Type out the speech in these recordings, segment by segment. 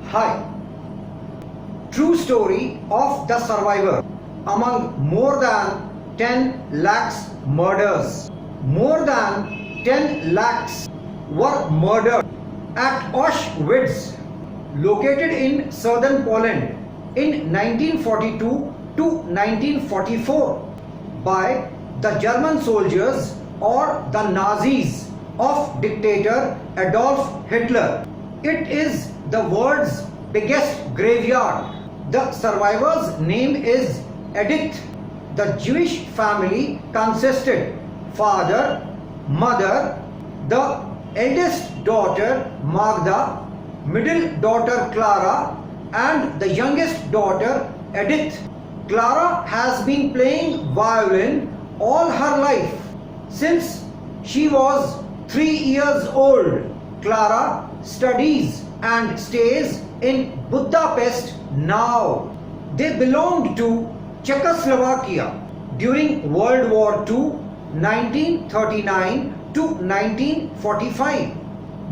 Hi. True story of the survivor. Among more than 10 lakhs murders, more than 10 lakhs were murdered at Auschwitz, located in southern Poland in 1942 to 1944 by the German soldiers or the Nazis of dictator Adolf Hitler. It is the world's biggest graveyard. The survivor's name is EDITH. The Jewish family consisted father, mother, the eldest daughter MAGDA, middle daughter KLARA, and the youngest daughter EDITH. KLARA has been playing violin all her life since she was 3 years old. KLARA studies and stays in Budapest now. They belonged to Czechoslovakia during World War II, 1939 to 1945.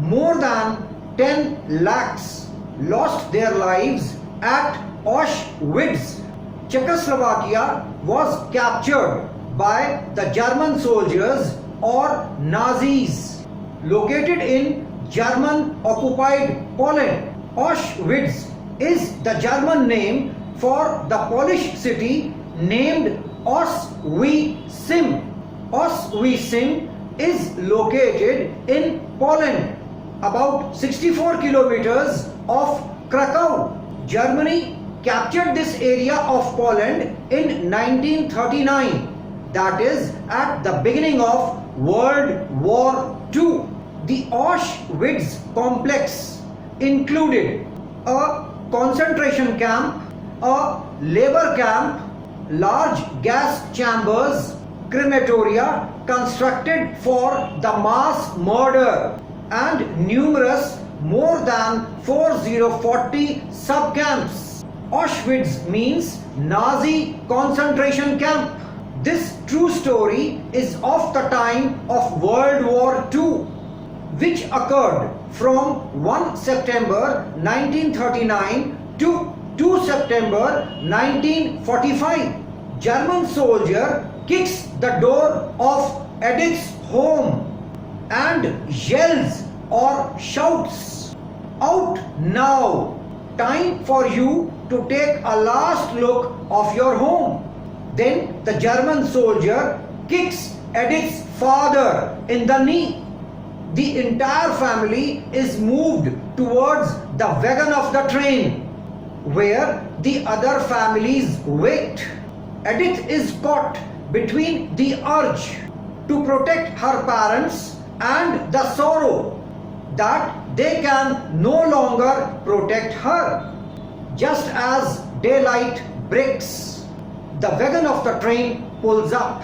More than 10 lakhs lost their lives at Auschwitz. Czechoslovakia was captured by the German soldiers or Nazis. Located in German-occupied Poland, Auschwitz is the German name for the Polish city named Auschwitz. Auschwitz is located in Poland, about 64 kilometers of Krakow. Germany captured this area of Poland in 1939, that is at the beginning of World War II. The Auschwitz complex included a concentration camp, a labor camp, large gas chambers, crematoria constructed for the mass murder, and numerous more than 4040 subcamps. Auschwitz means Nazi concentration camp. This true story is of the time of World War II, which occurred from 1 September 1939 to 2 September 1945. German soldier kicks the door of EDITH's home and yells or shouts, "Out now! Time for you to take a last look of your home." Then the German soldier kicks EDITH's father in the knee. The entire family is moved towards the wagon of the train, where the other families wait. EDITH is caught between the urge to protect her parents and the sorrow that they can no longer protect her. Just as daylight breaks, the wagon of the train pulls up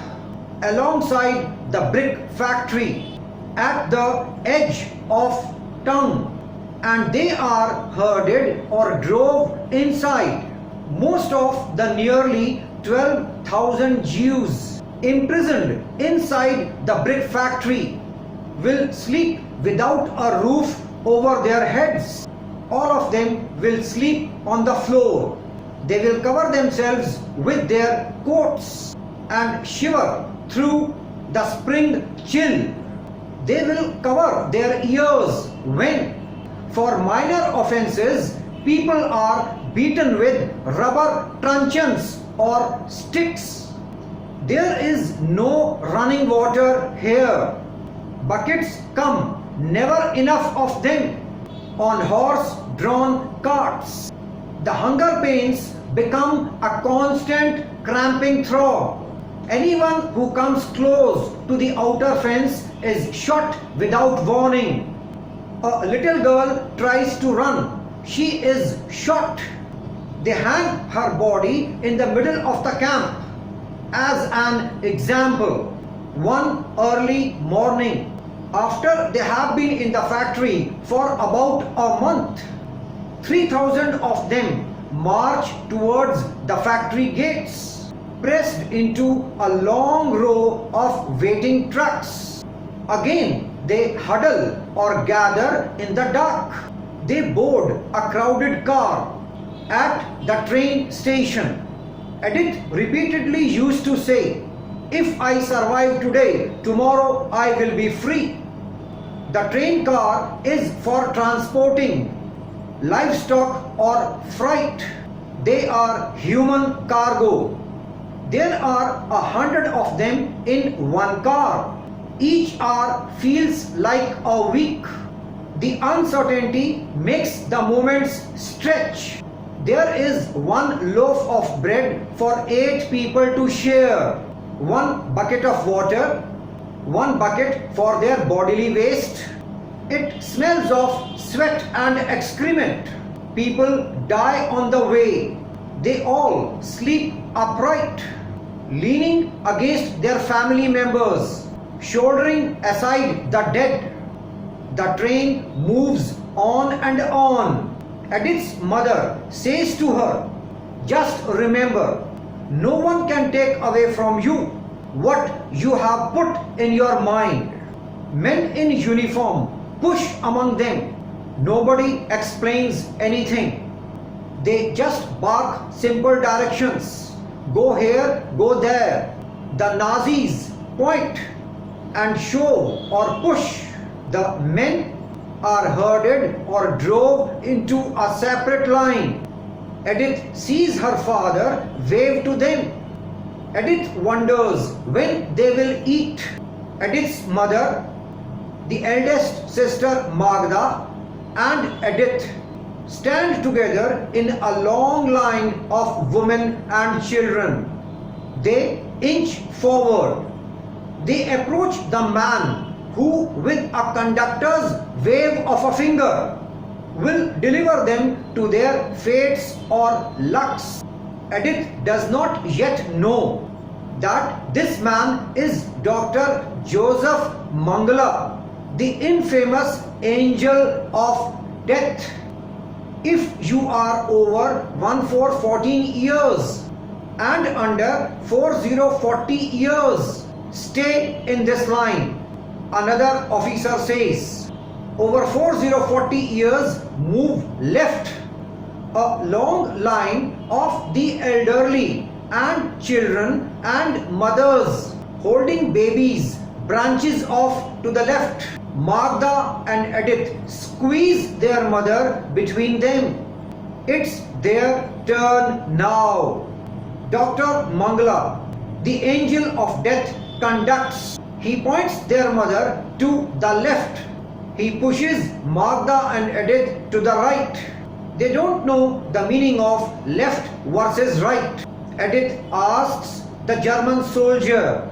alongside the brick factory at the edge of town, and they are herded or drove inside. Most of the nearly 12,000 Jews imprisoned inside the brick factory will sleep without a roof over their heads. All of them will sleep on the floor. They will cover themselves with their coats and shiver through the spring chill. They will cover their ears when, for minor offences, people are beaten with rubber truncheons or sticks. There is no running water here. Buckets come, never enough of them, on horse-drawn carts. The hunger pains become a constant cramping throb. Anyone who comes close to the outer fence is shot without warning. A little girl tries to run. She is shot. They hang her body in the middle of the camp as an example. One early morning, after they have been in the factory for about a month, 3,000 of them march towards the factory gates, pressed into a long row of waiting trucks. Again, they huddle or gather in the dark. They board a crowded car at the train station. Edith repeatedly used to say, "If I survive today, tomorrow I will be free." The train car is for transporting livestock or freight. They are human cargo. There are 100 of them in one car. Each hour feels like a week. The uncertainty makes the moments stretch. There is one loaf of bread for 8 people to share, one bucket of water, one bucket for their bodily waste. It smells of sweat and excrement. People die on the way. They all sleep upright, leaning against their family members, shouldering aside the dead. The train moves on and on. Edith's mother says to her, "Just remember, no one can take away from you what you have put in your mind." Men in uniform push among them. Nobody explains anything. They just bark simple directions. Go here, go there. The Nazis point and show or push. The men are herded or drove into a separate line. Edith sees her father wave to them. Edith wonders when they will eat. Edith's mother, the eldest sister Magda, and Edith stand together in a long line of women and children. They inch forward. They approach the man who, with a conductor's wave of a finger, will deliver them to their fates or LAKHS. Edith does not yet know that this man is Dr. Joseph Mengele, the infamous angel of death. If you are over 1414 years and under 4040 years, stay in this line. Another officer says, over 4040 years, move left. A long line of the elderly and children and mothers holding babies branches off to the left. Magda and Edith squeeze their mother between them. It's their turn now. Dr. Mengele, the angel of death, conducts. He points their mother to the left. He pushes Magda and Edith to the right. They don't know the meaning of left versus right. Edith asks the German soldier,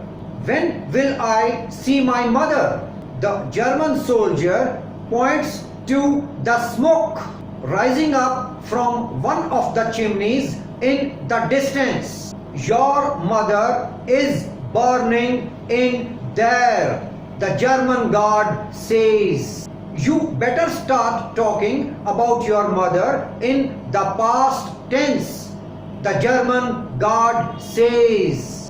"When will I see my mother?" The German soldier points to the smoke rising up from one of the chimneys in the distance. "Your mother is burning in there," the German guard says. "You better start talking about your mother in the past tense," the German guard says.